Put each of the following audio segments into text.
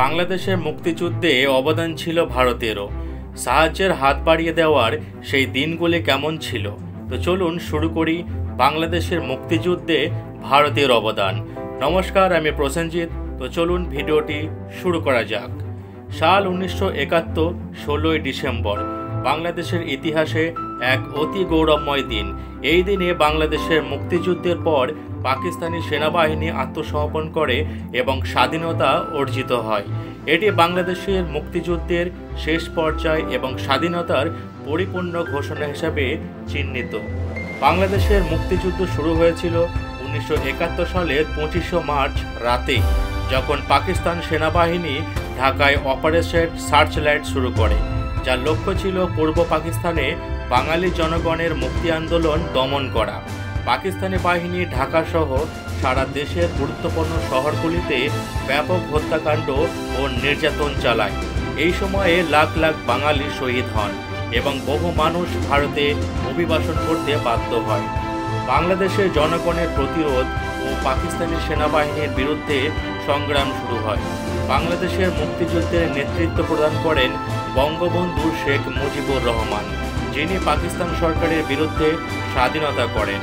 বাংলাদেশের মুক্তিযুদ্ধে অবদান ছিল ভারতেরও। সাহায্যের হাত বাড়িয়ে দেওয়ার সেই দিনগুলি কেমন ছিল? তো চলুন শুরু করি বাংলাদেশের মুক্তিযুদ্ধে ভারতের অবদান। নমস্কার, আমি প্রসেনজিৎ। তো চলুন ভিডিওটি শুরু করা যাক। সাল 1971, 16ই ডিসেম্বর বাংলাদেশের ইতিহাসে এক অতি গৌরবময় দিন। এই দিনে বাংলাদেশের মুক্তিযুদ্ধের পর পাকিস্তানি সেনাবাহিনী আত্মসমর্পণ করে এবং স্বাধীনতা অর্জিত হয়। এটি বাংলাদেশের মুক্তিযুদ্ধের শেষ পর্যায় এবং স্বাধীনতার পরিপূর্ণ ঘোষণা হিসাবে চিহ্নিত। বাংলাদেশের মুক্তিযুদ্ধ শুরু হয়েছিল 1971 সালের 25 মার্চ রাতে, যখন পাকিস্তান সেনাবাহিনী ঢাকায় অপারেশন সার্চলাইট শুরু করে, যার লক্ষ্য ছিল পূর্ব পাকিস্তানে বাঙালি জনগণের মুক্তি আন্দোলন দমন করা। পাকিস্তানি বাহিনী ঢাকাসহ সারা দেশের গুরুত্বপূর্ণ শহরগুলিতে ব্যাপক হত্যাকাণ্ড ও নির্যাতন চালায়। এই সময়ে লাখ লাখ বাঙালি শহীদ হন এবং বহু মানুষ ভারতে অভিবাসন করতে বাধ্য হয়। বাংলাদেশের জনগণের প্রতিরোধ ও পাকিস্তানি সেনাবাহিনীর বিরুদ্ধে সংগ্রাম শুরু হয়। বাংলাদেশের মুক্তিযুদ্ধের নেতৃত্ব প্রদান করেন বঙ্গবন্ধু শেখ মুজিবুর রহমান, যিনি পাকিস্তান সরকারের বিরুদ্ধে স্বাধীনতা করেন।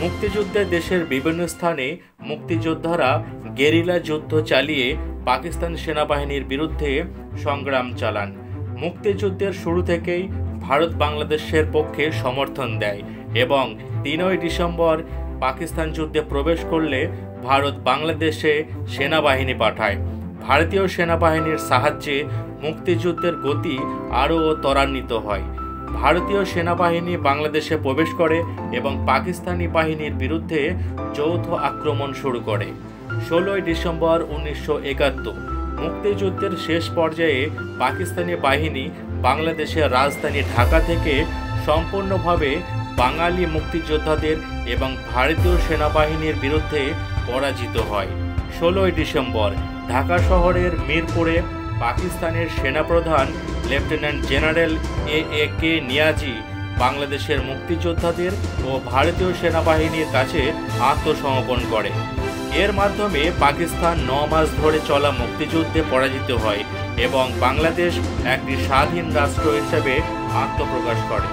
মুক্তিযুদ্ধে দেশের বিভিন্ন স্থানে মুক্তিযোদ্ধারা গেরিলা যুদ্ধ চালিয়ে পাকিস্তান সেনাবাহিনীর বিরুদ্ধে সংগ্রাম চালান। মুক্তিযুদ্ধের শুরু থেকেই ভারত বাংলাদেশের পক্ষে সমর্থন দেয় এবং 3ই ডিসেম্বর পাকিস্তান যুদ্ধে প্রবেশ করলে ভারত বাংলাদেশে সেনাবাহিনী পাঠায়। ভারতীয় সেনাবাহিনীর সাহায্যে মুক্তিযুদ্ধের গতি আরও ত্বরান্বিত হয়। ভারতীয় সেনাবাহিনী বাংলাদেশে প্রবেশ করে এবং পাকিস্তানি বাহিনীর বিরুদ্ধে যৌথ আক্রমণ শুরু করে। 16ই ডিসেম্বর 1971 মুক্তিযুদ্ধের শেষ পর্যায়ে পাকিস্তানি বাহিনী বাংলাদেশের রাজধানী ঢাকা থেকে সম্পূর্ণভাবে বাঙালি মুক্তিযোদ্ধাদের এবং ভারতীয় সেনাবাহিনীর বিরুদ্ধে পরাজিত হয়। 16ই ডিসেম্বর ঢাকা শহরের মিরপুরে পাকিস্তানের সেনাপ্রধান লেফটেন্যান্ট জেনারেল এ.কে নিয়াজি বাংলাদেশের মুক্তিযোদ্ধাদের ও ভারতীয় সেনাবাহিনীর কাছে আত্মসমর্পণ করে। এর মাধ্যমে পাকিস্তান 9 মাস ধরে চলা মুক্তিযুদ্ধে পরাজিত হয় এবং বাংলাদেশ একটি স্বাধীন রাষ্ট্র হিসেবে আত্মপ্রকাশ করে।